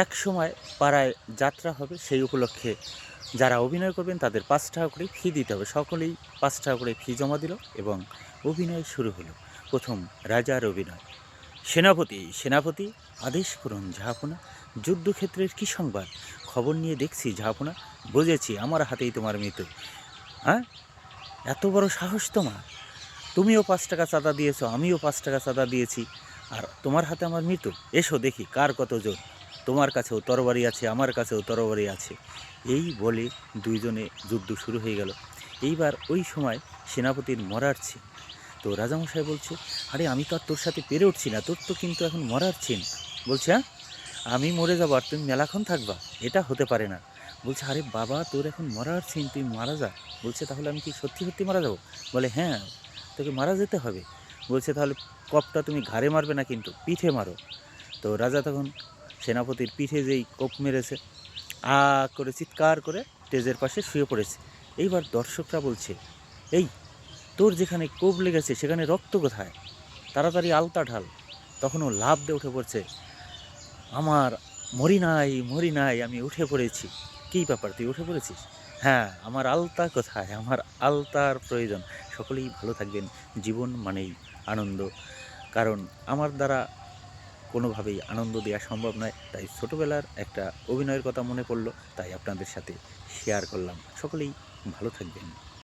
এক সময় পাড়ায় যাত্রা হবে, সেই উপলক্ষে যারা অভিনয় করবেন তাদের 5 টাকা করে ফি দিতে হবে। সকলেই 5 টাকা করে ফি জমা দিল এবং অভিনয় শুরু হলো। প্রথম রাজার অভিনয়। সেনাপতি আদেশ করুন জাহাপনা। যুদ্ধক্ষেত্রের কী সংবাদ? খবর নিয়ে দেখছি জাহাপনা। বুঝেছি, আমার হাতেই তোমার মৃত্যু। হ্যাঁ, এত বড় সাহস তোমার! তুমিও 5 টাকা চাঁদা দিয়েছো, আমিও 5 টাকা চাঁদা দিয়েছি, আর তোমার হাতে আমার মৃত্যু? এসো দেখি কার কত জোর। তোমার কাছেও তরবারি আছে, আমার কাছেও তরবারি আছে। এই বলে দুইজনে যুদ্ধ শুরু হয়ে গেল। এইবার ওই সময় সেনাপতির মরার ছিন। তো রাজামশাই বলছে, আরে আমি তো আর তোর সাথে পেরে উঠছি না, তোর তো কিন্তু এখন মরার ছিন। বলছে, হ্যাঁ, আমি মরে যাবো আর তুমি মেলাক্ষণ থাকবা? এটা হতে পারে না। বলছে, আরে বাবা, তোর এখন মরার ছিন, তুই মারা যা। বলছে, তাহলে আমি কি সত্যি সত্যি মারা যাবো? বলে, হ্যাঁ, তোকে মারা যেতে হবে। বলছে, তাহলে কপটা তুমি ঘাড়ে মারবে না, কিন্তু পিঠে মারো। তো রাজা তখন সেনাপতির পিঠে যেই কোপ মেরেছে, আ করে চিৎকার করে স্টেজের পাশে শুয়ে পড়েছে। এইবার দর্শকরা বলছে, এই, তোর যেখানে কোপ লেগেছে সেখানে রক্ত কোথায়? তাড়াতাড়ি আলতা ঢাল। তখন ও লাফ দিয়ে উঠে পড়ছে, আমার মরি নাই, আমি উঠে পড়েছি। কী ব্যাপার, তুই উঠে পড়েছিস? হ্যাঁ, আমার আলতা কোথায়? আমার আলতার প্রয়োজন। সকলেই ভালো থাকবেন। জীবন মানেই আনন্দ। কারণ আমার দ্বারা কোনোভাবেই আনন্দ দেওয়া সম্ভব নয়, তাই ছোটোবেলার একটা অভিনয়ের কথা মনে পড়লো, তাই আপনাদের সাথে শেয়ার করলাম। সকলেই ভালো থাকবেন।